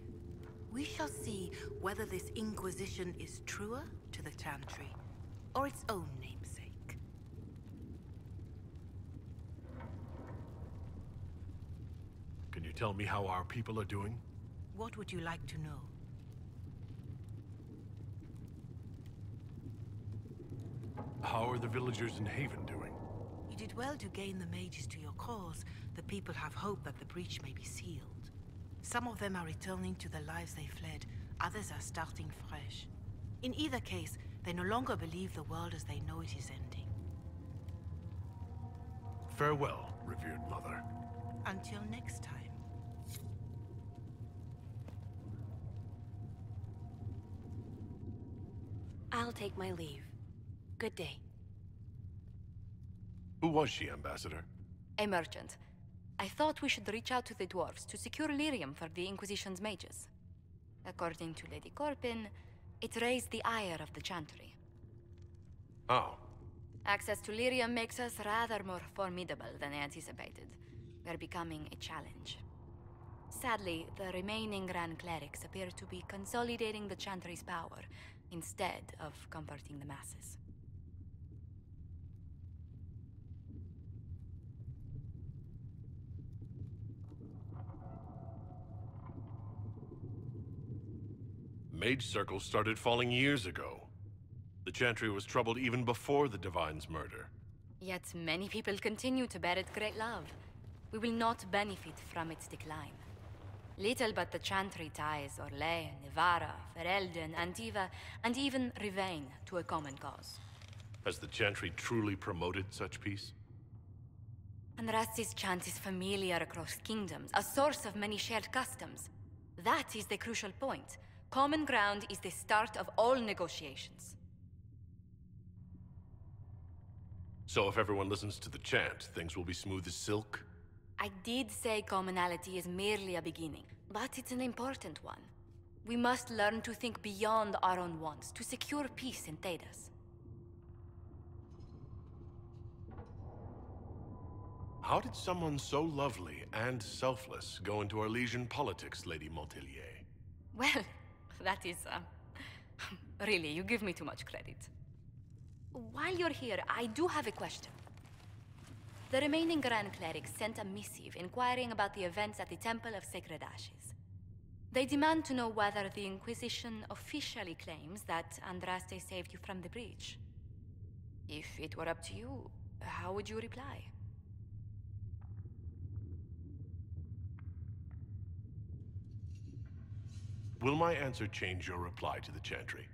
we shall see whether this Inquisition is truer to the Chantry, or its own namesake. Can you tell me how our people are doing? What would you like to know? How are the villagers in Haven doing? You did well to gain the mages to your cause. The people have hope that the breach may be sealed. Some of them are returning to the lives they fled. Others are starting fresh. In either case, they no longer believe the world as they know it is ending. Farewell, revered mother. Until next time. I'll take my leave. Good day. Who was she, Ambassador? A merchant. I thought we should reach out to the dwarves to secure lyrium for the Inquisition's mages. According to Lady Corpin, it raised the ire of the Chantry. Oh. Access to lyrium makes us rather more formidable than anticipated. We're becoming a challenge. Sadly, the remaining Grand Clerics appear to be consolidating the Chantry's power, instead of comforting the masses. Mage circles started falling years ago. The Chantry was troubled even before the Divine's murder. Yet many people continue to bear it great love. We will not benefit from its decline. Little but the Chantry ties Orlais, Nevarra, Ferelden, Antiva, and even Rivain to a common cause. Has the Chantry truly promoted such peace? Andraste's chant is familiar across kingdoms, a source of many shared customs. That is the crucial point. Common ground is the start of all negotiations. So if everyone listens to the chant, things will be smooth as silk? I did say commonality is merely a beginning, but it's an important one. We must learn to think beyond our own wants to secure peace in Thedas. How did someone so lovely and selfless go into Arlesian politics, Lady Montelier? Well, that is, really, you give me too much credit. While you're here, I do have a question. The remaining Grand Clerics sent a missive inquiring about the events at the Temple of Sacred Ashes. They demand to know whether the Inquisition officially claims that Andraste saved you from the breach. If it were up to you, how would you reply? Will my answer change your reply to the Chantry?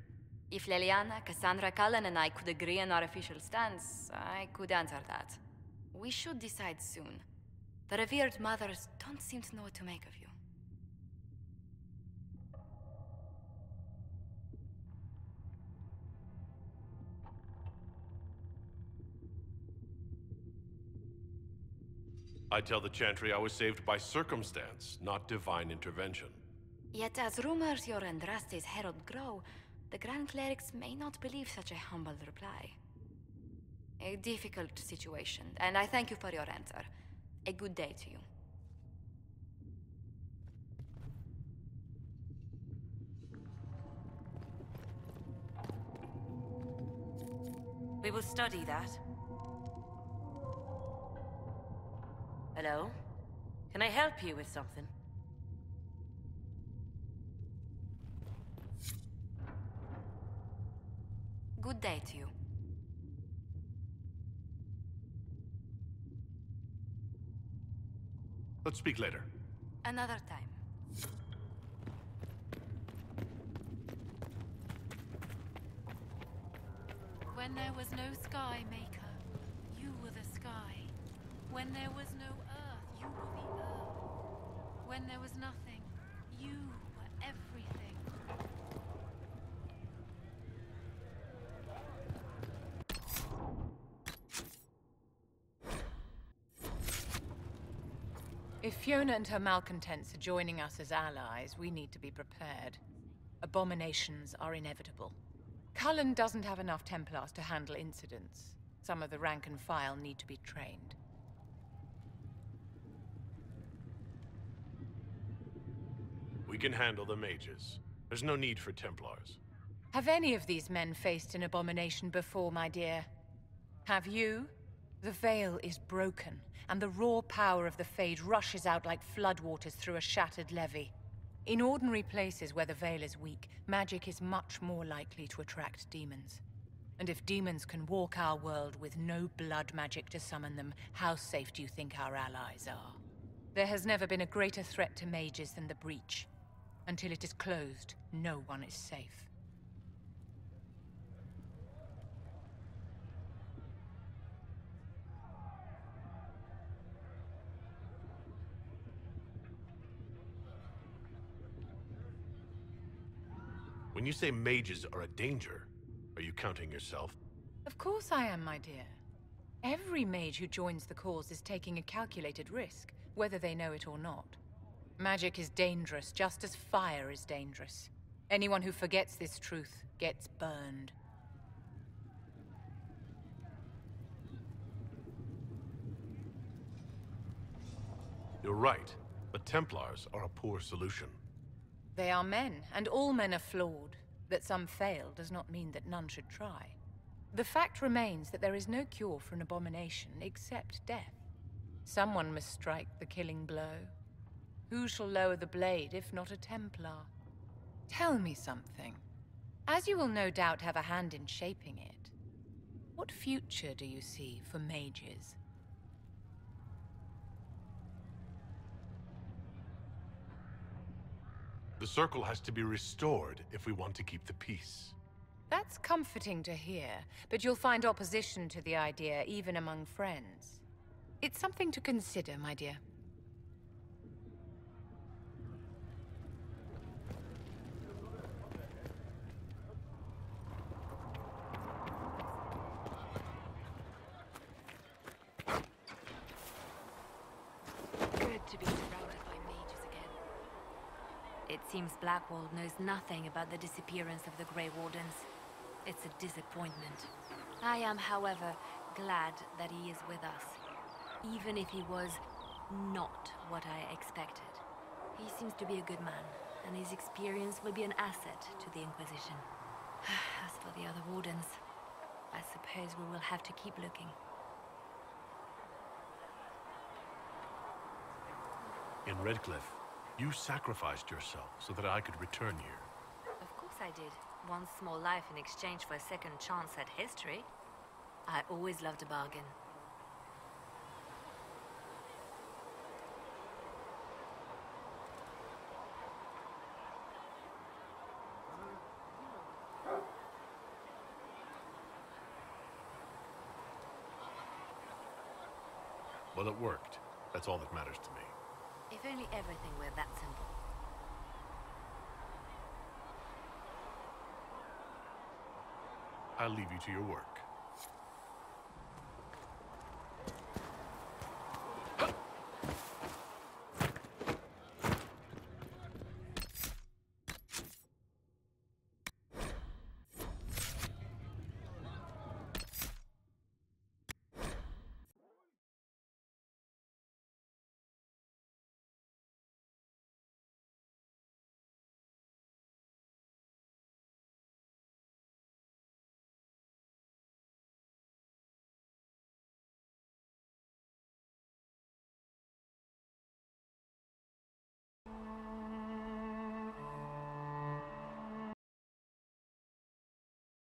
If Leliana, Cassandra, Cullen, and I could agree on our official stance, I could answer that. We should decide soon. The revered mothers don't seem to know what to make of you. I tell the Chantry I was saved by circumstance, not divine intervention. Yet as rumors your Andraste's herald grow, the Grand Clerics may not believe such a humble reply. A difficult situation, and I thank you for your answer. A good day to you. We will study that. Hello? Can I help you with something? Good Good day to you. Let's speak later. Another time. When there was no sky, Maker, you were the sky. When there was no earth, you were the earth. When there was nothing, you were everything. If Fiona and her malcontents are joining us as allies, we need to be prepared. Abominations are inevitable. Cullen doesn't have enough Templars to handle incidents. Some of the rank and file need to be trained. We can handle the mages. There's no need for Templars. Have any of these men faced an abomination before, my dear? Have you? The veil is broken, and the raw power of the Fade rushes out like floodwaters through a shattered levee. In ordinary places where the veil is weak, magic is much more likely to attract demons. And if demons can walk our world with no blood magic to summon them, how safe do you think our allies are? There has never been a greater threat to mages than the Breach. Until it is closed, no one is safe. When you say mages are a danger, are you counting yourself? Of course I am, my dear. Every mage who joins the cause is taking a calculated risk, whether they know it or not. Magic is dangerous, just as fire is dangerous. Anyone who forgets this truth gets burned. You're right, but Templars are a poor solution. They are men, and all men are flawed. That some fail does not mean that none should try. The fact remains that there is no cure for an abomination except death. Someone must strike the killing blow. Who shall lower the blade if not a Templar? Tell me something. As you will no doubt have a hand in shaping it, what future do you see for mages? The Circle has to be restored if we want to keep the peace. That's comforting to hear, but you'll find opposition to the idea even among friends. It's something to consider, my dear. Good to be surrounded by mages again. It seems Blackwall knows nothing about the disappearance of the Grey Wardens. It's a disappointment. I am, however, glad that he is with us. Even if he was not what I expected. He seems to be a good man, and his experience will be an asset to the Inquisition. As for the other Wardens, I suppose we will have to keep looking. In Redcliffe, you sacrificed yourself so that I could return here. Of course I did. One small life in exchange for a second chance at history. I always loved a bargain. Well, it worked. That's all that matters to me. If only everything were that simple. I'll leave you to your work.